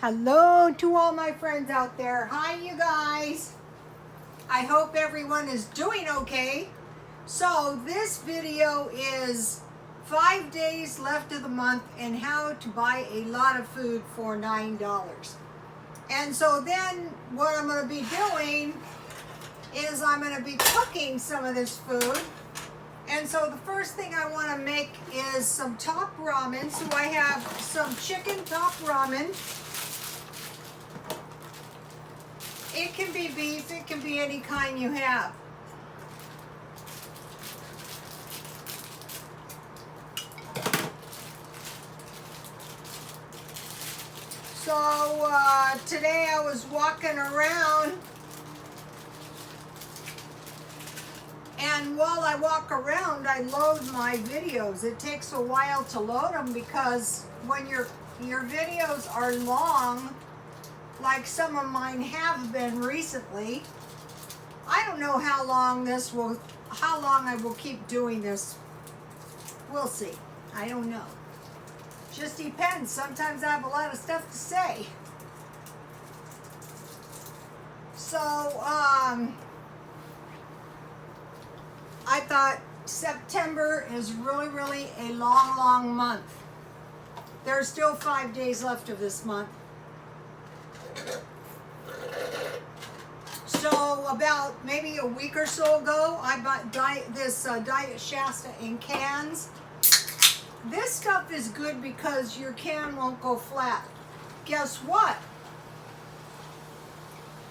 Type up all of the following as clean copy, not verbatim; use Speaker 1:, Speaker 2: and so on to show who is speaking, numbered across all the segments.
Speaker 1: Hello to all my friends out there. Hi, you guys. I hope everyone is doing okay. So this video is 5 days left of the month and how to buy a lot of food for $9. And so then what I'm going to be doing is I'm going to be cooking some of this food. And so the first thing I want to make is some top ramen. So I have some chicken top ramen. It can be beef, it can be any kind you have. So today I was walking around, and while I walk around I load my videos. It takes a while to load them because when your videos are long, like some of mine have been recently, I don't know how long I will keep doing this. We'll see. I don't know. Just depends. Sometimes I have a lot of stuff to say. So, I thought September is really a long month. There's still 5 days left of this month. So about maybe a week or so ago, I bought Diet Shasta in cans. This stuff is good because your can won't go flat. Guess what?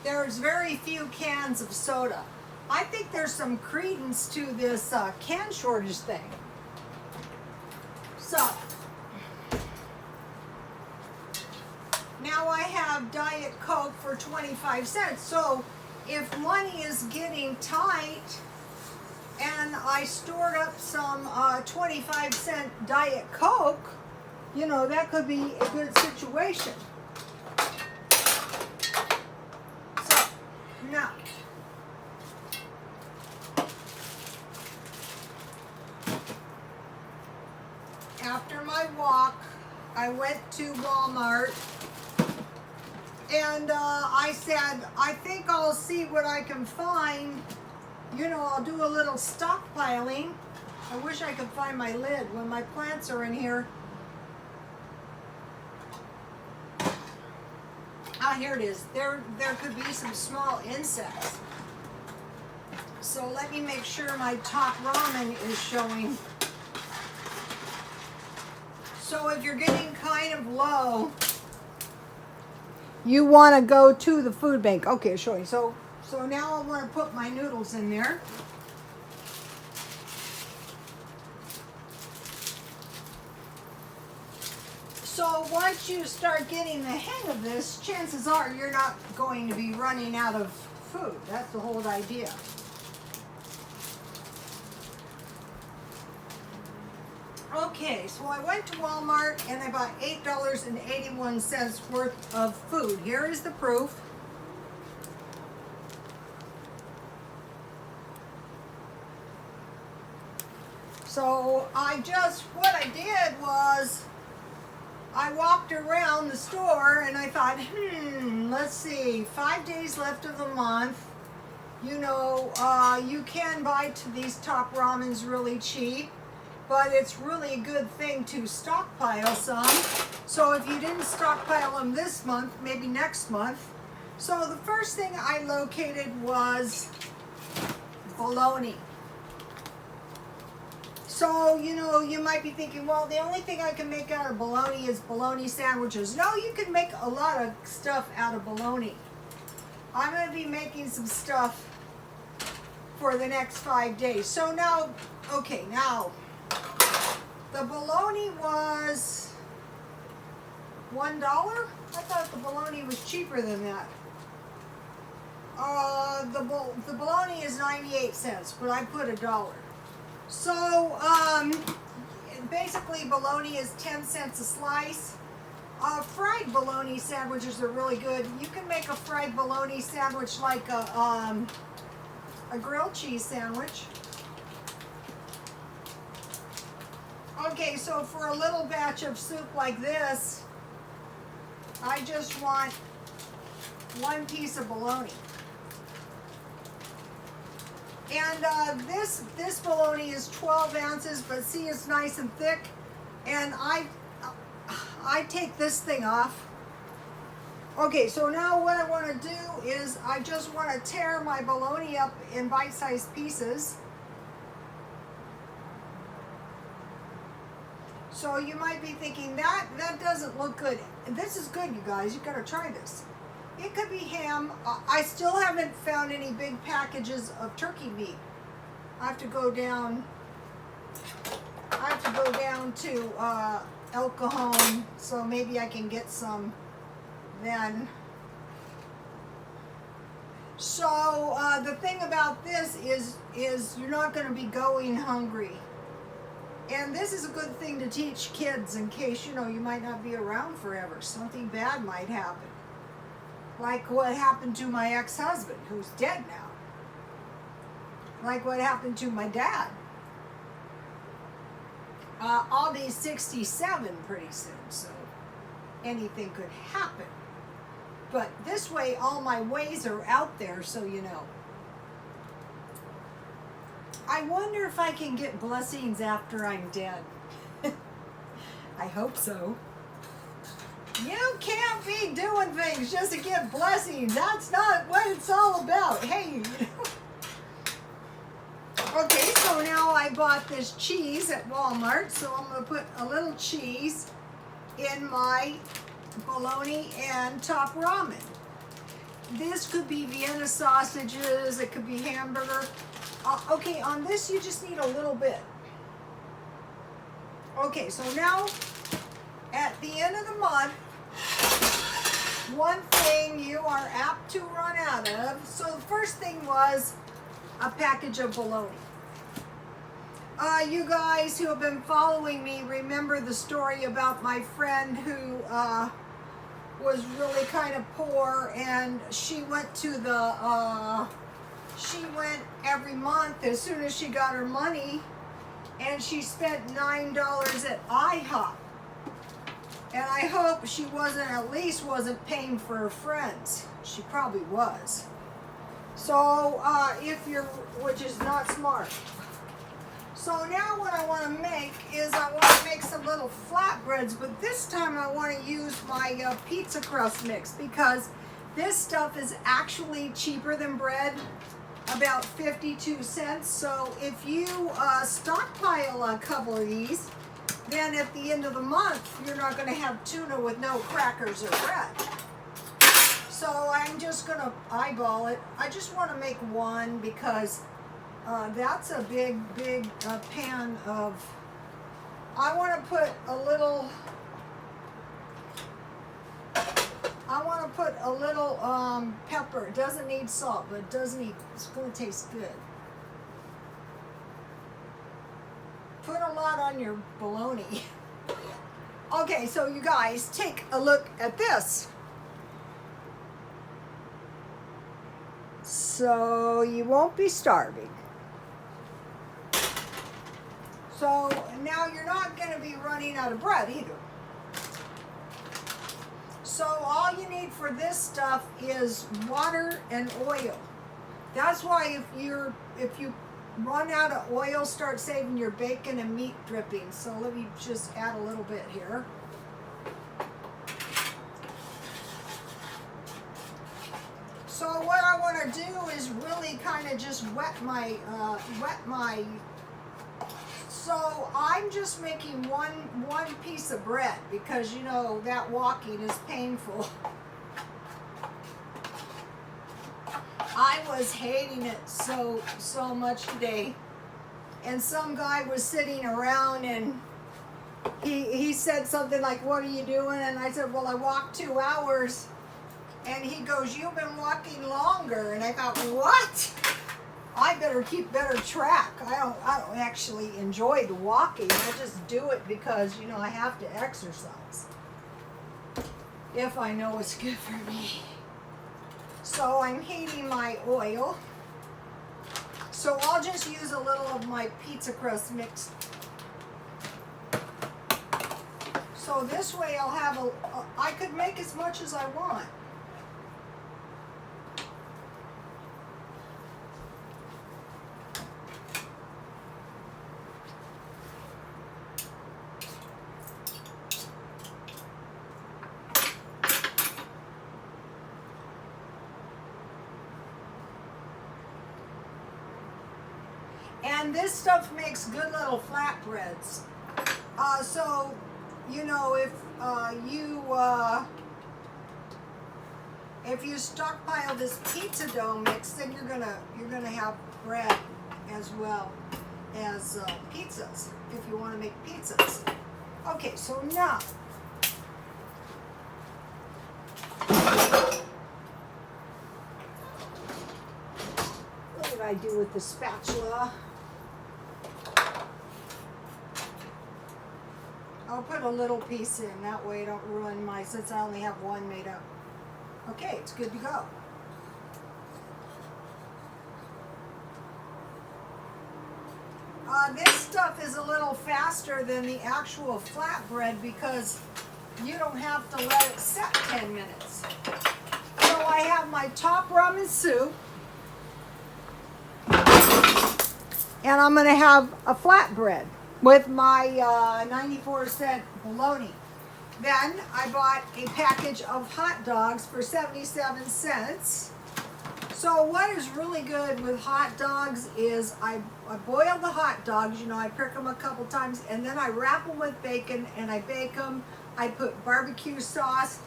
Speaker 1: There's very few cans of soda. I think there's some credence to this can shortage thing. So now I have Diet Coke for 25 cents. So if money is getting tight and I stored up some 25-cent Diet Coke, you know, that could be a good situation. So now, after my walk, I went to Walmart. And I said, I think I'll see what I can find. You know, I'll do a little stockpiling. I wish I could find my lid when my plants are in here. Ah, here it is. There could be some small insects. So let me make sure my top ramen is showing. So if you're getting kind of low, you want to go to the food bank. Okay, showing. So now I want to put my noodles in there. So once you start getting the hang of this, chances are you're not going to be running out of food. That's the whole idea. Okay, so I went to Walmart and I bought $8.81 worth of food. Here is the proof. So what I did was I walked around the store and I thought, let's see, 5 days left of the month. You know, you can buy these top ramens really cheap. But it's really a good thing to stockpile some. So if you didn't stockpile them this month, maybe next month. So the first thing I located was bologna. So, you know, you might be thinking, well, the only thing I can make out of bologna is bologna sandwiches. No, you can make a lot of stuff out of bologna. I'm going to be making some stuff for the next 5 days. So now, okay, now, the bologna was $1. I thought the bologna was cheaper than that. The bologna is 98 cents, but I put $1. So basically bologna is 10 cents a slice. Fried bologna sandwiches are really good. You can make a fried bologna sandwich like a grilled cheese sandwich. Okay, so for a little batch of soup like this, I just want 1 piece of bologna. And this bologna is 12 ounces, but see, it's nice and thick. And I take this thing off. Okay, so now what I want to do is I just want to tear my bologna up in bite-sized pieces. So you might be thinking that doesn't look good. This is good, you guys. You got to try this. It could be ham. I still haven't found any big packages of turkey meat. I have to go down. To El Cajon, so maybe I can get some then. So the thing about this is you're not going to be going hungry. And this is a good thing to teach kids in case, you know, you might not be around forever. Something bad might happen. Like what happened to my ex-husband, who's dead now. Like what happened to my dad. I'll be 67 pretty soon, so anything could happen. But this way, all my ways are out there, so you know. I wonder if I can get blessings after I'm dead. I hope so. You can't be doing things just to get blessings. That's not what it's all about. Hey. Okay, so now I bought this cheese at Walmart, so I'm going to put a little cheese in my bologna and top ramen. This could be Vienna sausages, it could be hamburger. Okay, on this you just need a little bit. Okay, so now at the end of the month, one thing you are apt to run out of. So the first thing was a package of bologna. You guys who have been following me remember the story about my friend who was really kind of poor, and she went to the, she went every month as soon as she got her money, and she spent $9 at IHOP. And I hope she at least wasn't paying for her friends. She probably was. So, which is not smart. So now what I want to make is I want to make some little flatbreads, but this time I want to use my pizza crust mix because this stuff is actually cheaper than bread, about 52 cents. So if you stockpile a couple of these, then at the end of the month, you're not going to have tuna with no crackers or bread. So I'm just going to eyeball it. I just want to make one because that's a big pan of, I want to put a little, pepper. It doesn't need salt, but it's going to taste good. Put a lot on your bologna. Okay, so you guys, take a look at this. So you won't be starving. So now you're not going to be running out of bread either. So all you need for this stuff is water and oil. That's why if you run out of oil, start saving your bacon and meat drippings. So let me just add a little bit here. So what I want to do is really kind of just wet my, so I'm just making one piece of bread because, you know, that walking is painful. I was hating it so much today. And some guy was sitting around and he said something like, "What are you doing?" And I said, "Well, I walked 2 hours." And he goes, "You've been walking longer." And I thought, what? I better keep better track. I don't actually enjoy the walking. I just do it because, you know, I have to exercise. If I know it's good for me. So I'm heating my oil. So I'll just use a little of my pizza crust mix. So this way I'll have I could make as much as I want. And this stuff makes good little flatbreads. So, you know, if you stockpile this pizza dough mix, then you're gonna have bread as well as pizzas if you want to make pizzas. Okay, so now what did I do with the spatula? I'll put a little piece in, that way I don't ruin since I only have one made up. Okay, it's good to go. This stuff is a little faster than the actual flatbread because you don't have to let it set 10 minutes. So I have my top ramen soup, and I'm going to have a flatbread with my 94-cent bologna. Then I bought a package of hot dogs for 77 cents. So what is really good with hot dogs is I boil the hot dogs, you know, I prick them a couple times, and then I wrap them with bacon and I bake them. I put barbecue sauce,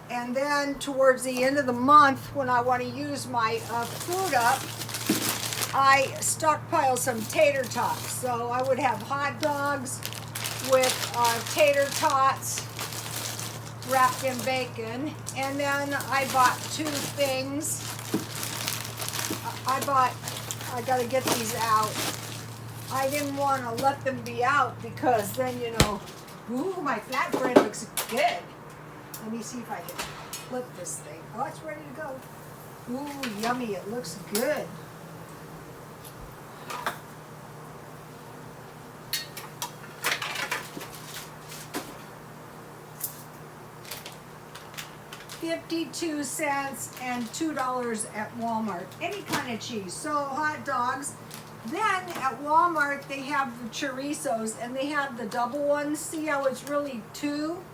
Speaker 1: and then towards the end of the month when I want to use my food up, I stockpile some tater tots. So I would have hot dogs with tater tots wrapped in bacon. And then I bought two things. I gotta get these out. I didn't want to let them be out because then, you know, ooh, my flatbread looks good. Let me see if I can flip this thing. Oh, it's ready to go. Ooh, yummy, it looks good. $0.52 and $2 at Walmart. Any kind of cheese. So hot dogs. Then at Walmart they have the chorizos and they have the double ones. See how it's really two?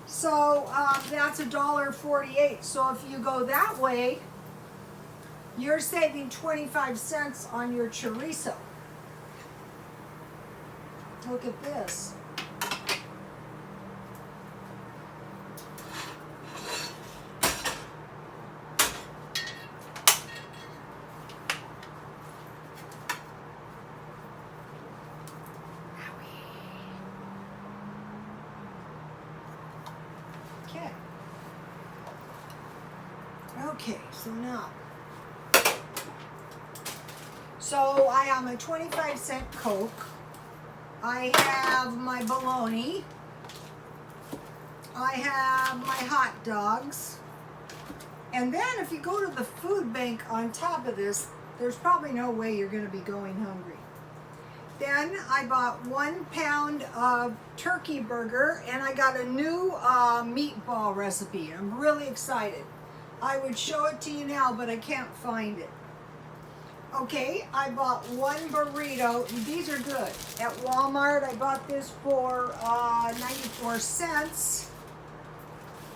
Speaker 1: So that's $1.48. So if you go that way, you're saving 25 cents on your chorizo. Look at this. Okay, so now, I have a 25-cent Coke. I have my bologna. I have my hot dogs. And then if you go to the food bank on top of this, there's probably no way you're going to be going hungry. Then I bought 1 pound of turkey burger, and I got a new meatball recipe. I'm really excited. I would show it to you now, but I can't find it. Okay, I bought 1 burrito. These are good. At Walmart, I bought this for 94 cents.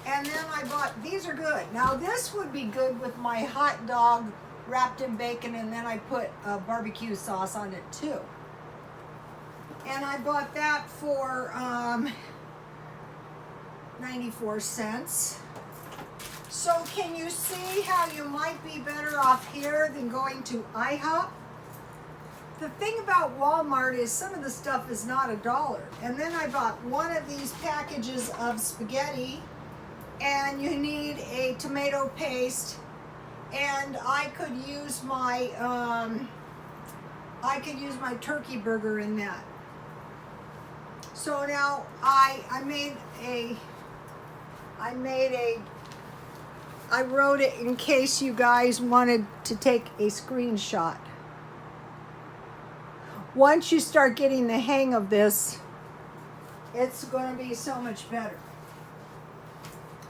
Speaker 1: And then I bought, these are good. Now this would be good with my hot dog wrapped in bacon, and then I put barbecue sauce on it too. And I bought that for 94 cents. So can you see how you might be better off here than going to IHOP? The thing about Walmart is some of the stuff is not $1. And then I bought 1 of these packages of spaghetti, and you need a tomato paste, and I could use my turkey burger in that. So now I wrote it in case you guys wanted to take a screenshot. Once you start getting the hang of this, it's going to be so much better.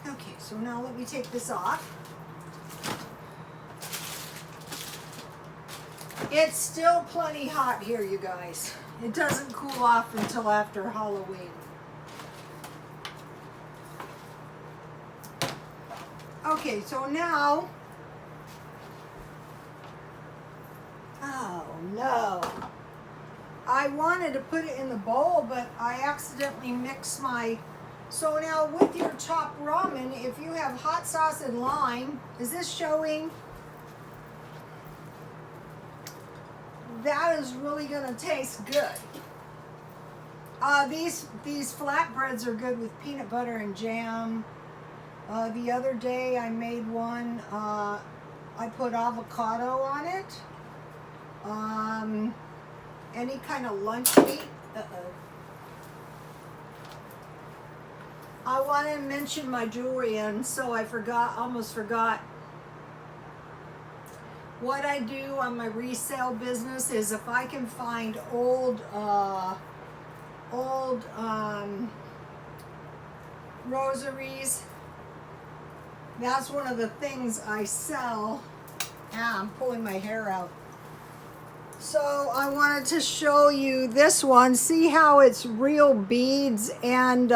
Speaker 1: Okay, so now let me take this off. It's still plenty hot here, you guys. It doesn't cool off until after Halloween. Okay, so now, oh no, I wanted to put it in the bowl, but I accidentally mixed my, so now with your chopped ramen, if you have hot sauce and lime, is this showing? That is really gonna taste good. These flatbreads are good with peanut butter and jam. The other day I made one, I put avocado on it. Any kind of lunch meat. I want to mention my jewelry, and so I almost forgot. What I do on my resale business is if I can find old rosaries, that's one of the things I sell. I'm pulling my hair out. So I wanted to show you this one. See how it's real beads, and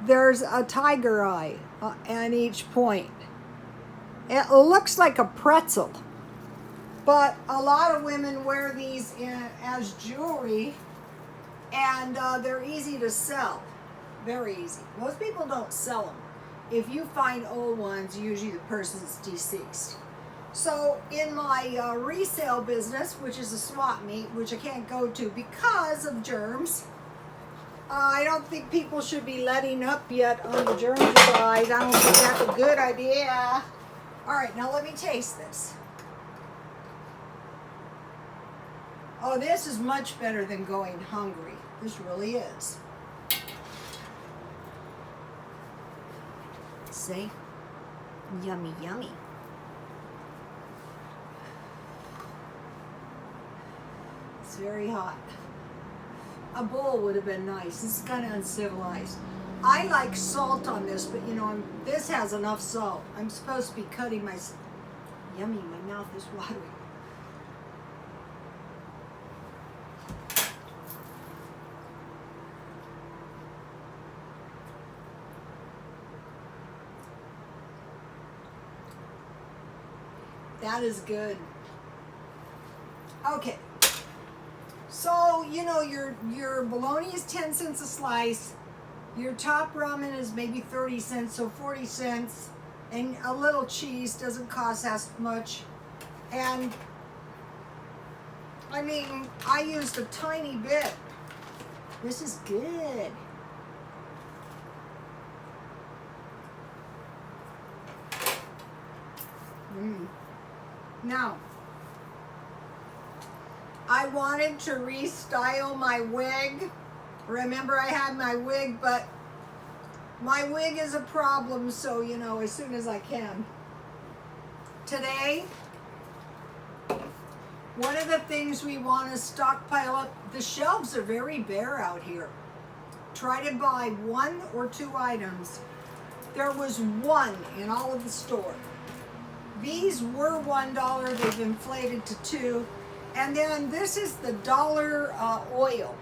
Speaker 1: there's a tiger eye on each point. It looks like a pretzel, but a lot of women wear these as jewelry, and they're easy to sell. Very easy. Most people don't sell them. If you find old ones, usually the person's deceased. So in my resale business, which is a swap meet, which I can't go to because of germs, I don't think people should be letting up yet on the germ side. I don't think that's a good idea. All right, now let me taste this. Oh, this is much better than going hungry. This really is. See? Yummy, yummy. It's very hot. A bowl would have been nice. This is kind of uncivilized. I like salt on this, but you know, this has enough salt. I'm supposed to be cutting my... Yummy, my mouth is watering. That is good. Okay. So, you know, your bologna is 10 cents a slice. Your top ramen is maybe 30 cents, so 40 cents. And a little cheese doesn't cost as much. And, I mean, I used a tiny bit. This is good. Now, I wanted to restyle my wig. Remember, I had my wig, but my wig is a problem, so, you know, as soon as I can. Today, one of the things we want to stockpile up, the shelves are very bare out here. Try to buy 1 or 2 items. There was 1 in all of the store. These were $1, they've inflated to $2. And then this is the dollar oil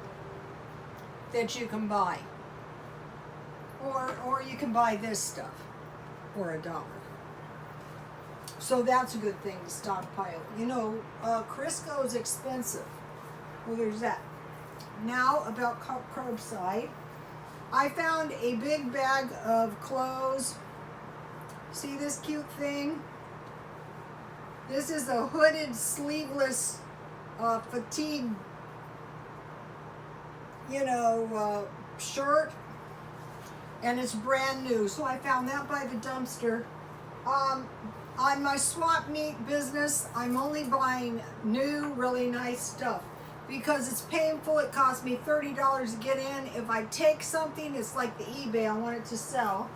Speaker 1: that you can buy. Or you can buy this stuff for $1. So that's a good thing to stockpile. You know, Crisco is expensive. Well, there's that. Now about curbside. I found a big bag of clothes. See this cute thing? This is a hooded, sleeveless, fatigue, you know, shirt, and it's brand new. So I found that by the dumpster. On my swap meet business, I'm only buying new, really nice stuff because it's painful. It cost me $30 to get in. If I take something, it's like the eBay. I want it to sell.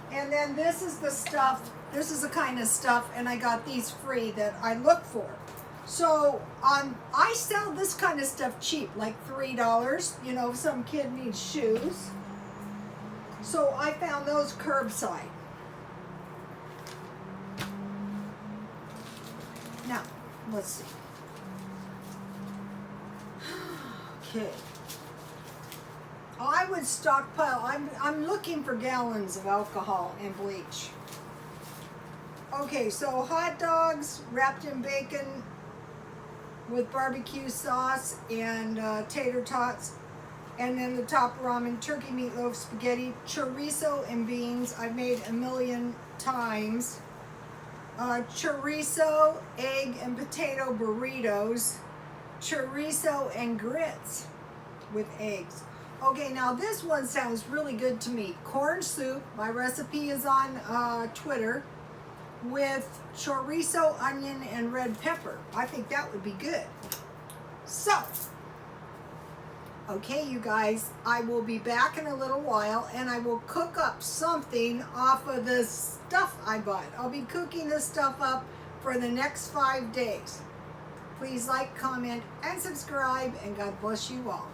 Speaker 1: And then this is the stuff. This is the kind of stuff, and I got these free that I look for. So I sell this kind of stuff cheap, like $3. You know, if some kid needs shoes. So I found those curbside. Now, let's see. Okay. I would stockpile. I'm looking for gallons of alcohol and bleach. Okay, so hot dogs wrapped in bacon with barbecue sauce and tater tots. And then the top ramen, turkey meatloaf, spaghetti, chorizo and beans. I've made a million times. Chorizo, egg and potato burritos. Chorizo and grits with eggs. Okay, now this one sounds really good to me. Corn soup, my recipe is on Twitter, with chorizo, onion, and red pepper. I think that would be good. So, okay, you guys, I will be back in a little while, and I will cook up something off of the stuff I bought. I'll be cooking this stuff up for the next 5 days. Please like, comment, and subscribe, and God bless you all.